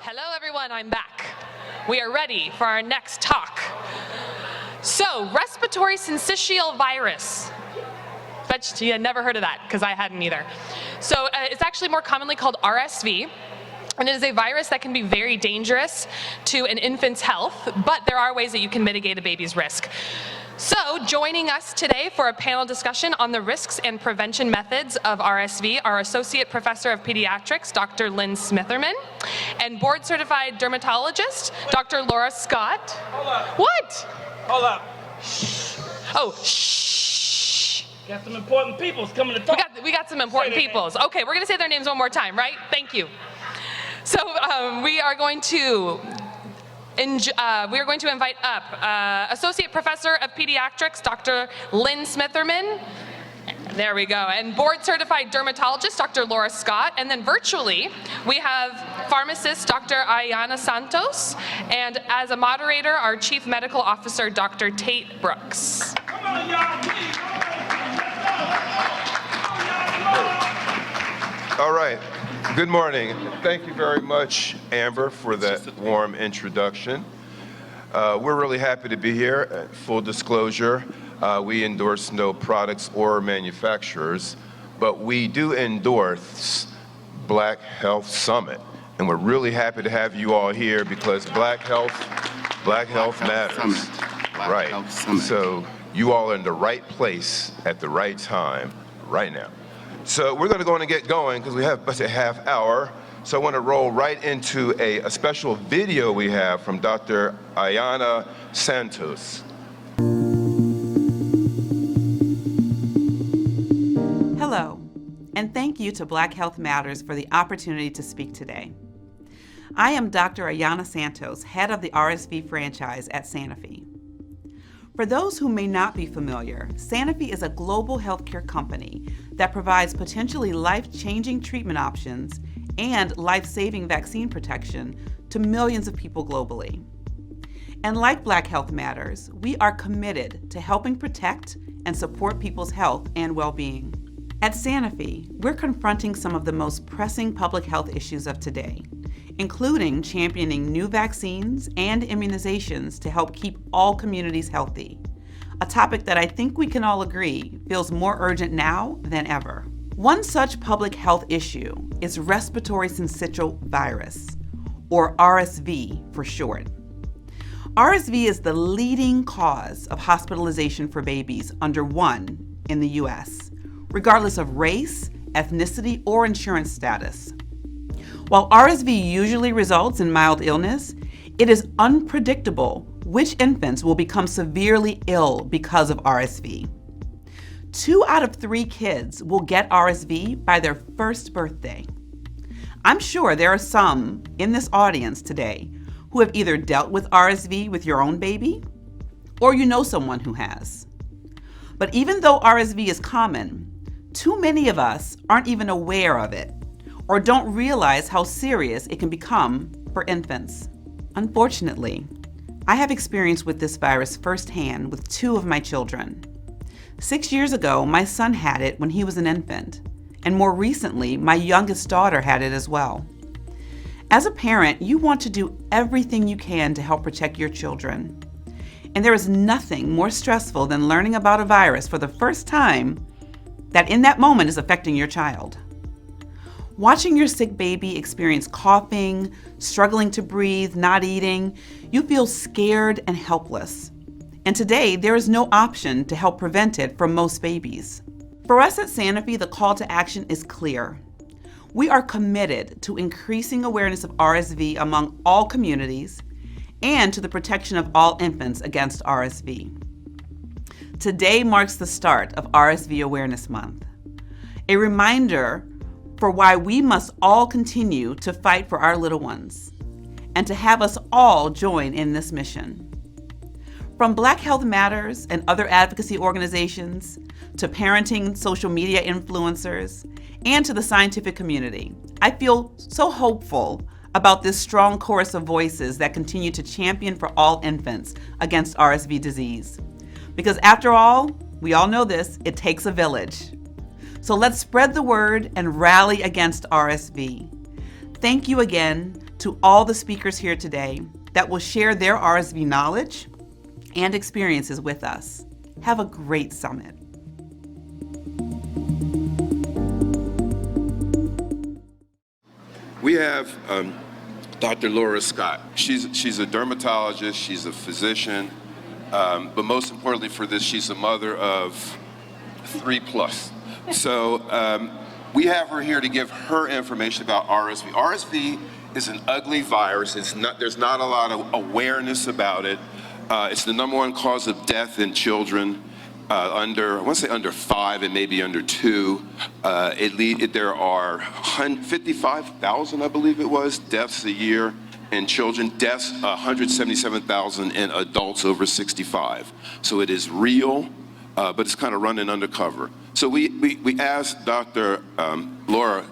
Hello everyone, I'm back. We are ready for our next talk. So, respiratory syncytial virus. Bet you had never heard of that, because I hadn't either. So it's actually more commonly called RSV. And it is a virus that can be very dangerous to an infant's health, but there are ways that you can mitigate a baby's risk. So joining us today for a panel discussion on the risks and prevention methods of RSV are Associate Professor of Pediatrics, Dr. Lynn Smitherman, and board-certified dermatologist, Dr. Laura Scott. Hold up. What? Hold up. Oh, shh. Got some important peoples coming to talk. We got some important peoples. Okay, we're gonna say their names one more time, right? Thank you. So we are going to invite up Associate Professor of Pediatrics, Dr. Lynn Smitherman. There we go. And board-certified dermatologist, Dr. Laura Scott. And then virtually, we have pharmacist, Dr. Ayanna Santos. And as a moderator, our Chief Medical Officer, Dr. Tate Brooks. Come on, y'all, please. All right. Good morning. Thank you very much, Amber, for that warm introduction. We're really happy to be here. Full disclosure, we endorse no products or manufacturers, but we do endorse Black Health Summit. And we're really happy to have you all here because Black Health matters. Black Health Summit. So you all are in the right place at the right time right now. So we're going to go on and get going because we have about a half hour. So I want to roll right into a special video we have from Dr. Ayanna Santos. Hello, and thank you to Black Health Matters for the opportunity to speak today. I am Dr. Ayanna Santos, head of the RSV franchise at Sanofi. For those who may not be familiar, Sanofi is a global healthcare company that provides potentially life-changing treatment options and life-saving vaccine protection to millions of people globally. And like Black Health Matters, we are committed to helping protect and support people's health and well-being. At Sanofi, we're confronting some of the most pressing public health issues of today, including championing new vaccines and immunizations to help keep all communities healthy, a topic that I think we can all agree feels more urgent now than ever. One such public health issue is respiratory syncytial virus, or RSV for short. RSV is the leading cause of hospitalization for babies under 1 in the US, regardless of race, ethnicity, or insurance status. While RSV usually results in mild illness, it is unpredictable which infants will become severely ill because of RSV. 2 out of 3 kids will get RSV by their first birthday. I'm sure there are some in this audience today who have either dealt with RSV with your own baby, or you know someone who has. But even though RSV is common, too many of us aren't even aware of it, or don't realize how serious it can become for infants. Unfortunately, I have experience with this virus firsthand with 2 of my children. 6 years ago, my son had it when he was an infant, and more recently, my youngest daughter had it as well. As a parent, you want to do everything you can to help protect your children. And there is nothing more stressful than learning about a virus for the first time that in that moment is affecting your child. Watching your sick baby experience coughing, struggling to breathe, not eating, you feel scared and helpless. And today, there is no option to help prevent it for most babies. For us at Sanofi, the call to action is clear. We are committed to increasing awareness of RSV among all communities and to the protection of all infants against RSV. Today marks the start of RSV Awareness Month, a reminder for why we must all continue to fight for our little ones and to have us all join in this mission. From Black Health Matters and other advocacy organizations to parenting social media influencers and to the scientific community, I feel so hopeful about this strong chorus of voices that continue to champion for all infants against RSV disease. Because after all, we all know this, it takes a village. So let's spread the word and rally against RSV. Thank you again to all the speakers here today that will share their RSV knowledge and experiences with us. Have a great summit. We have Dr. Laura Scott. She's a dermatologist, she's a physician, but most importantly for this, she's a mother of 3+. So we have her here to give her information about RSV. RSV is an ugly virus. There's not a lot of awareness about it. It's the #1 cause of death in children I want to say under 5 and maybe under 2. There are 55,000, I believe it was, deaths a year in children. Deaths, 177,000 in adults over 65. So it is real, but it's kind of running undercover. So we asked Dr. Laura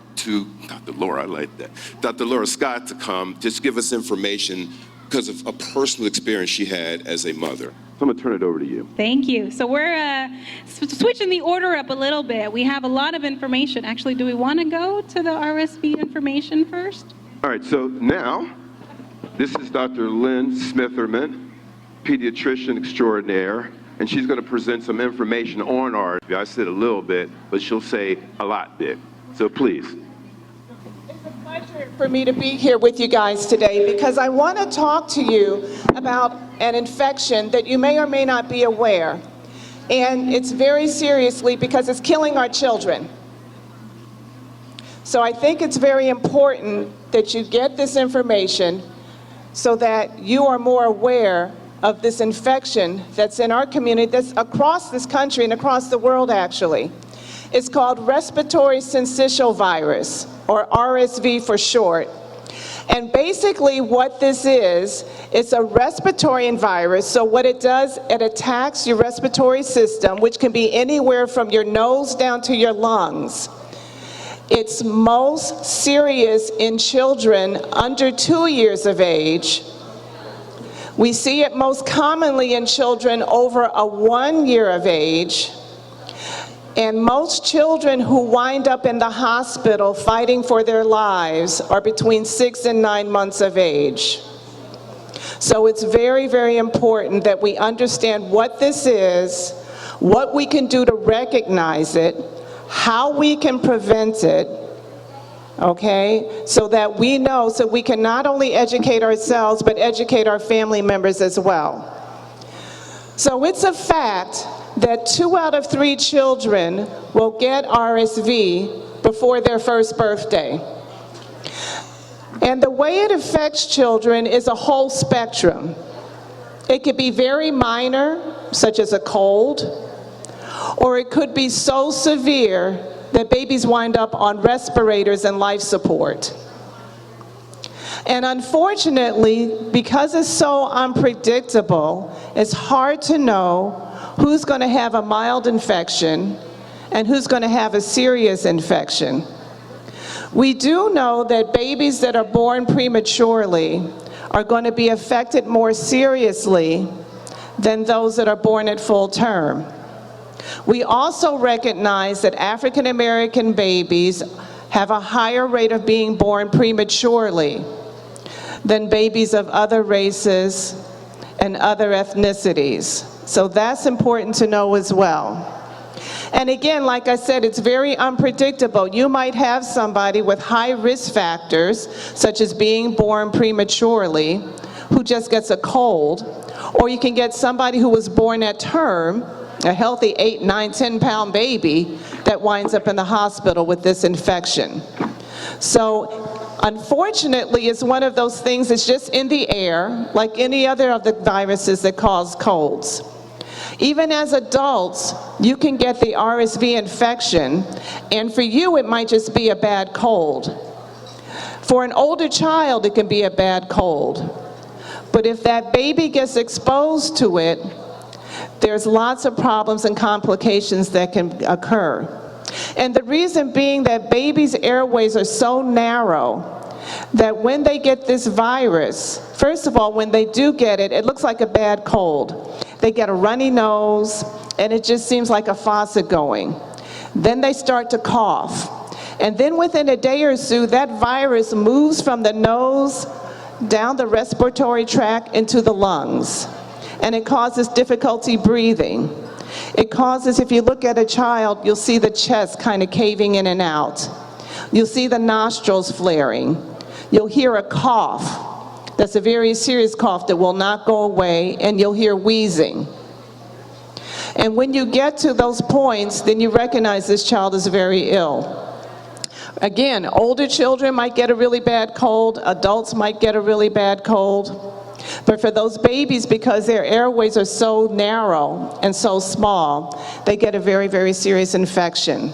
Scott to come, just give us information because of a personal experience she had as a mother. So I'm going to turn it over to you. Thank you. So we're switching the order up a little bit. We have a lot of information. Actually, do we want to go to the RSV information first? All right, so now, this is Dr. Lynn Smitherman, pediatrician extraordinaire, and she's going to present some information on RSV. I said a little bit, but she'll say a lot bit. So please. It's a pleasure for me to be here with you guys today because I want to talk to you about an infection that you may or may not be aware. And it's very seriously because it's killing our children. So I think it's very important that you get this information so that you are more aware of this infection that's in our community, that's across this country and across the world actually. It's called Respiratory syncytial virus, or RSV for short. And basically what this is, it's a respiratory virus. So what it does, it attacks your respiratory system, which can be anywhere from your nose down to your lungs. It's most serious in children under 2 years of age. We see it most commonly in children over 1 year of age. And most children who wind up in the hospital fighting for their lives are between 6 and 9 months of age. So it's very, very important that we understand what this is, what we can do to recognize it, how we can prevent it, okay? So that we know, so we can not only educate ourselves, but educate our family members as well. So it's a fact that 2 out of 3 children will get RSV before their first birthday. And the way it affects children is a whole spectrum. It could be very minor, such as a cold, or it could be so severe that babies wind up on respirators and life support. And unfortunately, because it's so unpredictable, it's hard to know who's going to have a mild infection and who's going to have a serious infection. We do know that babies that are born prematurely are going to be affected more seriously than those that are born at full term. We also recognize that African American babies have a higher rate of being born prematurely than babies of other races and other ethnicities. So that's important to know as well. And again, like I said, it's very unpredictable. You might have somebody with high risk factors, such as being born prematurely, who just gets a cold, or you can get somebody who was born at term, a healthy 8, 9, 10-pound baby that winds up in the hospital with this infection. So unfortunately, it's one of those things that's just in the air, like any other of the viruses that cause colds. Even as adults, you can get the RSV infection, and for you, it might just be a bad cold. For an older child, it can be a bad cold. But if that baby gets exposed to it, there's lots of problems and complications that can occur. And the reason being that babies' airways are so narrow that when they get this virus, first of all, when they do get it, it looks like a bad cold. They get a runny nose, and it just seems like a faucet going. Then they start to cough. And then within a day or so, that virus moves from the nose down the respiratory tract into the lungs. And it causes difficulty breathing. It causes, if you look at a child, you'll see the chest kind of caving in and out. You'll see the nostrils flaring. You'll hear a cough. That's a very serious cough that will not go away, and you'll hear wheezing. And when you get to those points, then you recognize this child is very ill. Again, older children might get a really bad cold, adults might get a really bad cold. But for those babies, because their airways are so narrow and so small, they get a very, very serious infection.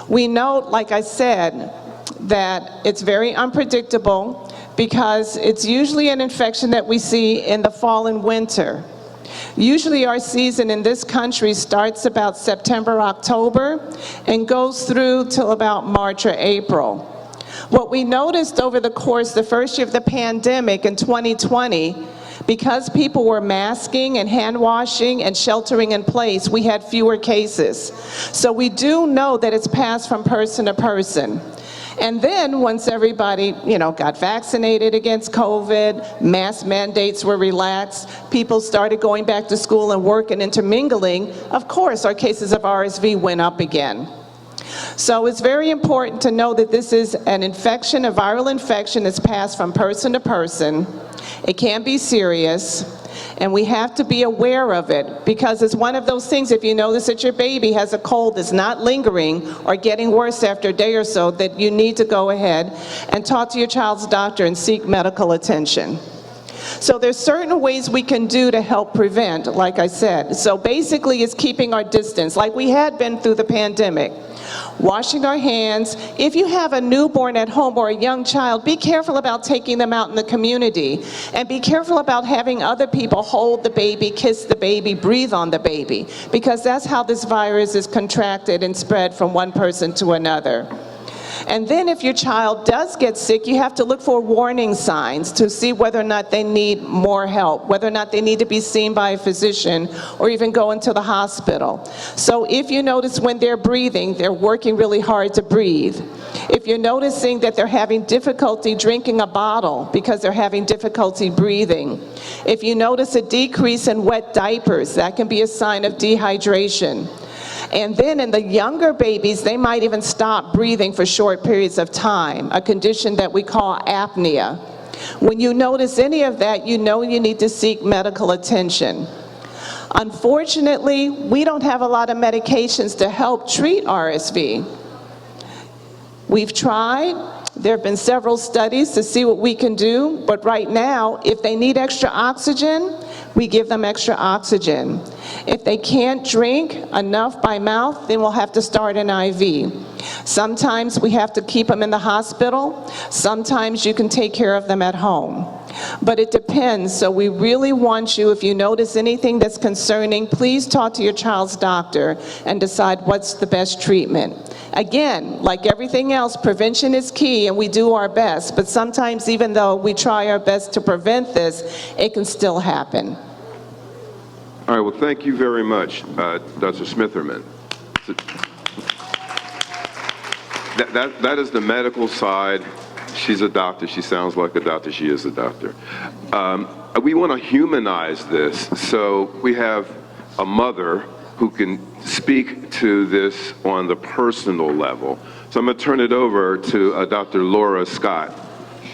We note, like I said, that it's very unpredictable because it's usually an infection that we see in the fall and winter. Usually our season in this country starts about September, October, and goes through till about March or April. What we noticed over the course, the first year of the pandemic in 2020, because people were masking and hand washing and sheltering in place, we had fewer cases. So we do know that it's passed from person to person. And then once everybody, got vaccinated against COVID, mask mandates were relaxed, people started going back to school and work and intermingling, of course our cases of RSV went up again. So it's very important to know that this is an infection, a viral infection that's passed from person to person. It can be serious, and we have to be aware of it because it's one of those things, if you notice that your baby has a cold that's not lingering or getting worse after a day or so, that you need to go ahead and talk to your child's doctor and seek medical attention. So there's certain ways we can do to help prevent, like I said. So basically it's keeping our distance, like we had been through the pandemic. Washing our hands. If you have a newborn at home or a young child, be careful about taking them out in the community. And be careful about having other people hold the baby, kiss the baby, breathe on the baby, because that's how this virus is contracted and spread from one person to another. And then if your child does get sick, you have to look for warning signs to see whether or not they need more help, whether or not they need to be seen by a physician or even go into the hospital. So if you notice when they're breathing, they're working really hard to breathe. If you're noticing that they're having difficulty drinking a bottle because they're having difficulty breathing. If you notice a decrease in wet diapers, that can be a sign of dehydration. And then in the younger babies, they might even stop breathing for short periods of time, a condition that we call apnea. When you notice any of that, you know you need to seek medical attention. Unfortunately, we don't have a lot of medications to help treat RSV. We've tried. There have been several studies to see what we can do, but right now, if they need extra oxygen, we give them extra oxygen. If they can't drink enough by mouth, then we'll have to start an IV. Sometimes we have to keep them in the hospital. Sometimes you can take care of them at home. But it depends, so we really want you, if you notice anything that's concerning, please talk to your child's doctor and decide what's the best treatment. Again, like everything else, prevention is key and we do our best, but sometimes even though we try our best to prevent this, it can still happen. All right, well, thank you very much, Dr. Smitherman. That is the medical side. She's a doctor. She sounds like a doctor. She is a doctor. We want to humanize this, so we have a mother who can speak to this on the personal level. So I'm going to turn it over to Dr. Laura Scott.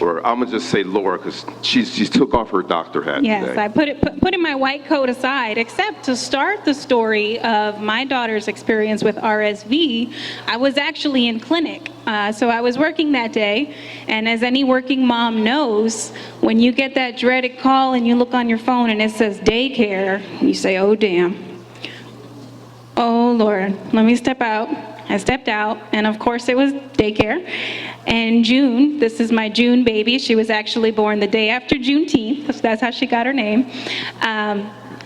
Or I'm gonna just say Laura because she took off her doctor hat Yes, today. I put my white coat aside, except to start the story of my daughter's experience with RSV. I was actually in clinic, so I was working that day, and as any working mom knows, when you get that dreaded call and you look on your phone and it says daycare, you say, oh damn. Oh Lord, let me step out. I stepped out, and of course it was daycare. And June, this is my June baby. She was actually born the day after Juneteenth. That's how she got her name.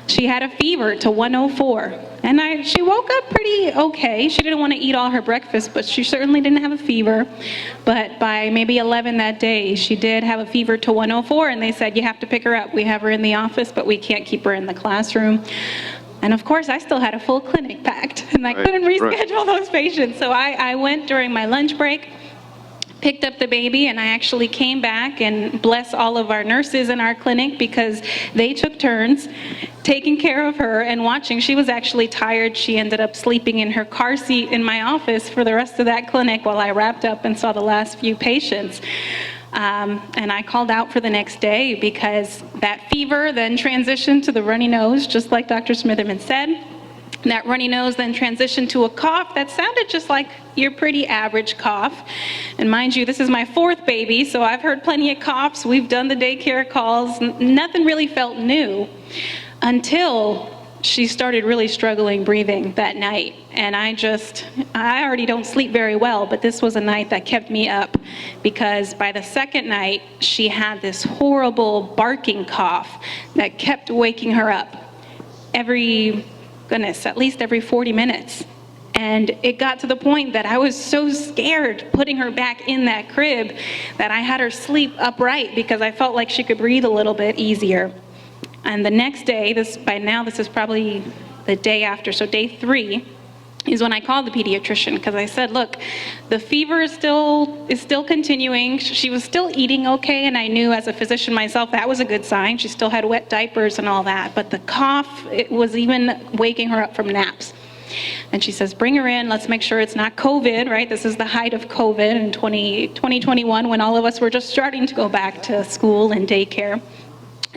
She had a fever to 104. And she woke up pretty okay. She didn't want to eat all her breakfast, but she certainly didn't have a fever. But by maybe 11 that day, she did have a fever to 104, and they said, you have to pick her up. We have her in the office, but we can't keep her in the classroom. And of course, I still had a full clinic packed, and I couldn't reschedule those patients. So I went during my lunch break, picked up the baby, and I actually came back, and bless all of our nurses in our clinic because they took turns taking care of her and watching. She was actually tired. She ended up sleeping in her car seat in my office for the rest of that clinic while I wrapped up and saw the last few patients. And I called out for the next day because that fever then transitioned to the runny nose, just like Dr. Smitherman said. That runny nose then transitioned to a cough that sounded just like your pretty average cough. And mind you, this is my 4th baby, so I've heard plenty of coughs. We've done the daycare calls. Nothing really felt new until she started really struggling breathing that night. And I already don't sleep very well, but this was a night that kept me up because by the 2nd night, she had this horrible barking cough that kept waking her up at least every 40 minutes. And it got to the point that I was so scared putting her back in that crib that I had her sleep upright because I felt like she could breathe a little bit easier. And the next day, this is probably the day after, so day 3, is when I called the pediatrician because I said, look, the fever is still continuing. She was still eating okay, and I knew as a physician myself that was a good sign. She still had wet diapers and all that, but the cough, it was even waking her up from naps. And she says, bring her in, let's make sure it's not COVID, right? This is the height of COVID in 2021 when all of us were just starting to go back to school and daycare.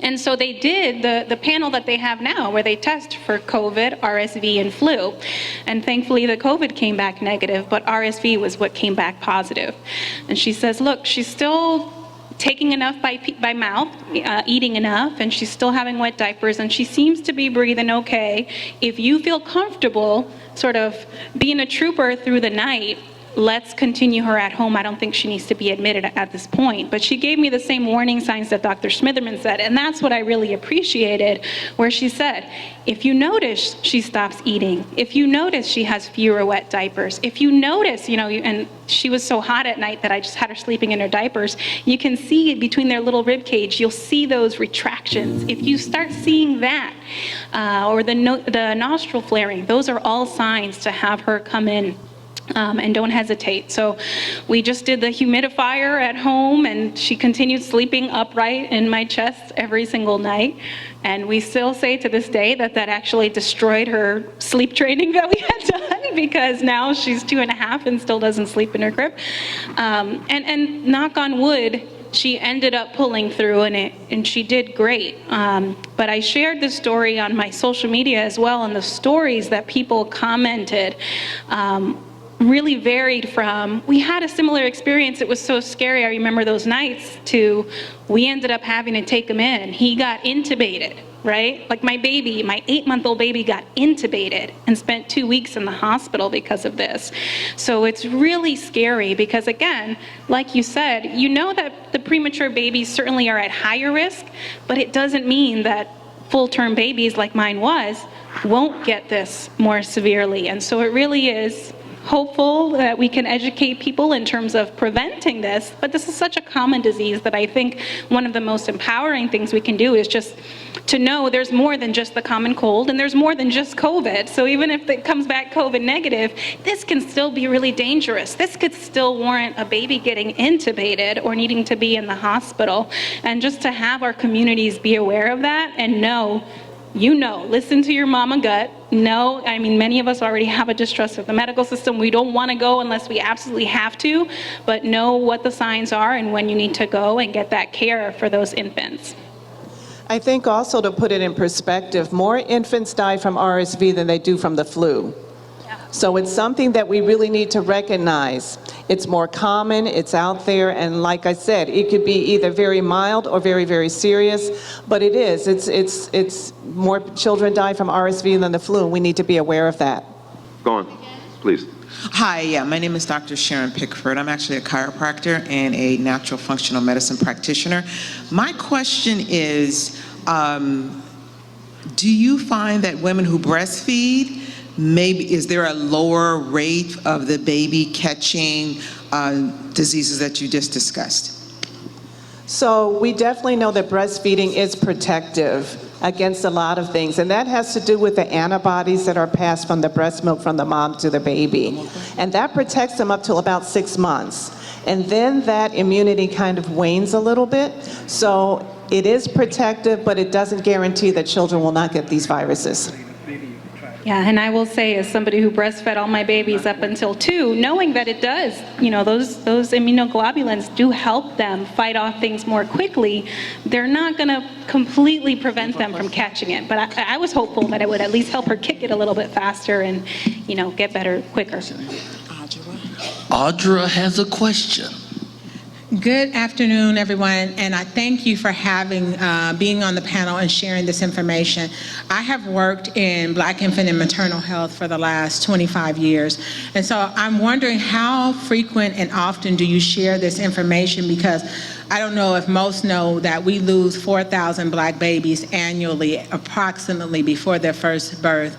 And so they did the panel that they have now where they test for COVID, RSV, and flu. And thankfully the COVID came back negative, but RSV was what came back positive. And she says, look, she's still taking enough by mouth, eating enough, and she's still having wet diapers, and she seems to be breathing okay. If you feel comfortable sort of being a trooper through the night, let's continue her at home. I don't think she needs to be admitted at this point. But she gave me the same warning signs that Dr. Smitherman said, and that's what I really appreciated, where she said, if you notice she stops eating, if you notice she has fewer wet diapers, if you notice, and she was so hot at night that I just had her sleeping in her diapers, you can see between their little rib cage, you'll see those retractions. If you start seeing that, or the nostril flaring, those are all signs to have her come in. And don't hesitate. So we just did the humidifier at home, and she continued sleeping upright in my chest every single night. And we still say to this day that actually destroyed her sleep training that we had done, because now she's 2.5 and still doesn't sleep in her crib. And knock on wood, she ended up pulling through, and she did great. But I shared this story on my social media as well, and the stories that people commented really varied from, we had a similar experience, it was so scary, I remember those nights, to we ended up having to take him in. He got intubated, right? Like my 8-month-old baby got intubated and spent 2 weeks in the hospital because of this. So it's really scary because, again, like you said, you know that the premature babies certainly are at higher risk, but it doesn't mean that full-term babies like mine won't get this more severely. And so it really is hopeful that we can educate people in terms of preventing this, but this is such a common disease that I think one of the most empowering things we can do is just to know there's more than just the common cold, and there's more than just COVID. So even if it comes back COVID negative, this can still be really dangerous. This could still warrant a baby getting intubated or needing to be in the hospital. And just to have our communities be aware of that and know, listen to your mama gut. No, I mean, many of us already have a distrust of the medical system. We don't want to go unless we absolutely have to, but know what the signs are and when you need to go and get that care for those infants. I think also, to put it in perspective, more infants die from RSV than they do from the flu. So it's something that we really need to recognize. It's more common, it's out there, and like I said, it could be either very mild or very, very serious, but it is. It's more children die from RSV than the flu, and we need to be aware of that. Go on, please. Hi, my name is Dr. Sharon Pickford. I'm actually a chiropractor and a natural functional medicine practitioner. My question is, do you find that women who breastfeed, is there a lower rate of the baby catching diseases that you just discussed? So we definitely know that breastfeeding is protective against a lot of things. And that has to do with the antibodies that are passed from the breast milk from the mom to the baby. And that protects them up till about 6 months. And then that immunity kind of wanes a little bit. So it is protective, but it doesn't guarantee that children will not get these viruses. Yeah, and I will say, as somebody who breastfed all my babies up until 2, knowing that it does, you know, those immunoglobulins do help them fight off things more quickly, they're not going to completely prevent them from catching it. But I was hopeful that it would at least help her kick it a little bit faster and, you know, get better quicker. Audra has a question. Good afternoon, everyone, and I thank you for being on the panel and sharing this information. I have worked in Black infant and maternal health for the last 25 years, and so I'm wondering how frequent and often do you share this information, because I don't know if most know that we lose 4,000 Black babies annually, approximately, before their first birth.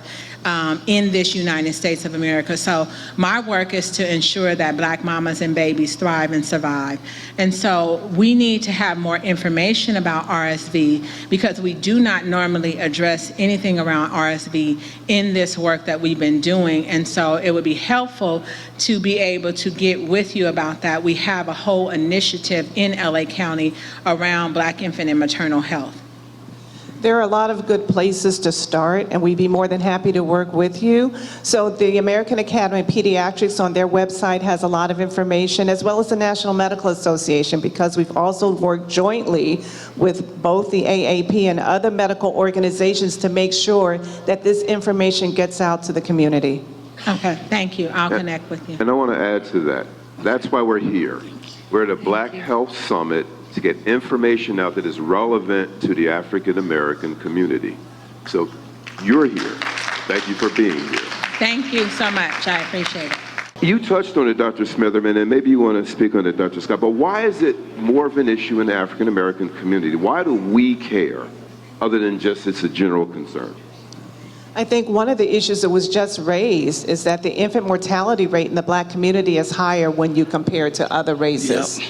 In this United States of America. So my work is to ensure that Black mamas and babies thrive and survive. And so we need to have more information about RSV, because we do not normally address anything around RSV in this work that we've been doing. And so it would be helpful to be able to get with you about that. We have a whole initiative in LA County around Black infant and maternal health. There are a lot of good places to start, and we'd be more than happy to work with you. So the American Academy of Pediatrics on their website has a lot of information, as well as the National Medical Association, because we've also worked jointly with both the AAP and other medical organizations to make sure that this information gets out to the community. Okay, thank you. I'll connect with you. And I want to add to that. That's why we're here. We're at a Black Health Summit to get information out that is relevant to the African American community. So you're here. Thank you for being here. Thank you so much. I appreciate it. You touched on it, Dr. Smitherman, and maybe you want to speak on it, Dr. Scott, but why is it more of an issue in the African American community? Why do we care, other than just it's a general concern? I think one of the issues that was just raised is that the infant mortality rate in the Black community is higher when you compare it to other races. Yep.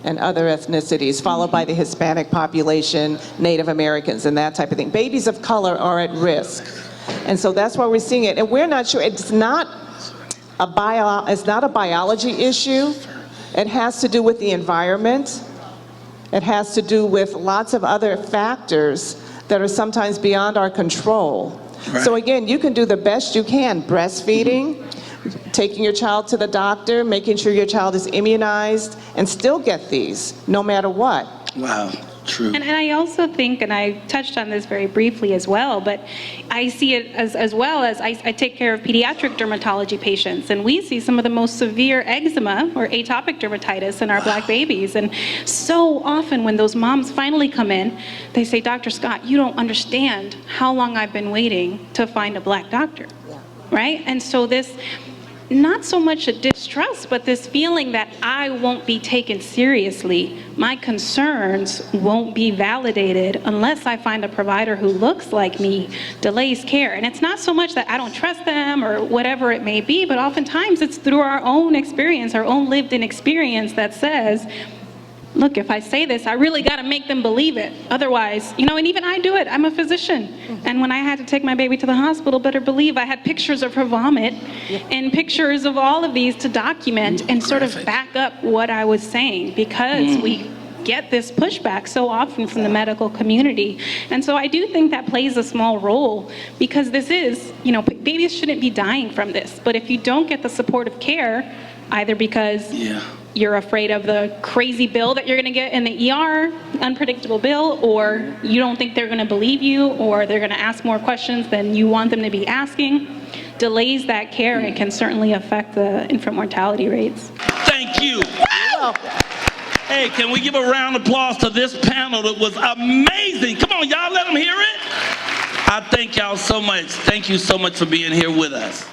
And other ethnicities, followed by the Hispanic population, Native Americans, and that type of thing. Babies of color are at risk. And so that's why we're seeing it. And we're not sure, it's not a biology issue. It has to do with the environment. It has to do with lots of other factors that are sometimes beyond our control. Right. So again, you can do the best you can, breastfeeding, taking your child to the doctor, making sure your child is immunized, and still get these, no matter what. Wow, true. And I also think, and I touched on this very briefly as well, but I see it as well as I take care of pediatric dermatology patients, and we see some of the most severe eczema or atopic dermatitis in our Black babies. And so often when those moms finally come in, they say, Dr. Scott, you don't understand how long I've been waiting to find a Black doctor. Right? And so this, not so much a distrust, but this feeling that I won't be taken seriously. My concerns won't be validated unless I find a provider who looks like me, delays care. And it's not so much that I don't trust them or whatever it may be, but oftentimes it's through our own experience, our own lived-in experience that says, look, if I say this, I really got to make them believe it. Otherwise, you know, and even I do it. I'm a physician. And when I had to take my baby to the hospital, better believe I had pictures of her vomit and pictures of all of these to document and sort of back up what I was saying, because we get this pushback so often from the medical community. And so I do think that plays a small role, because this is, you know, babies shouldn't be dying from this. But if you don't get the supportive care, either because you're afraid of the crazy bill that you're going to get in the ER, unpredictable bill, or you don't think they're going to believe you, or they're going to ask more questions than you want them to be asking, delays that care and can certainly affect the infant mortality rates. Thank you. Hey, can we give a round of applause to this panel that was amazing? Come on, y'all, let them hear it. I thank y'all so much. Thank you so much for being here with us.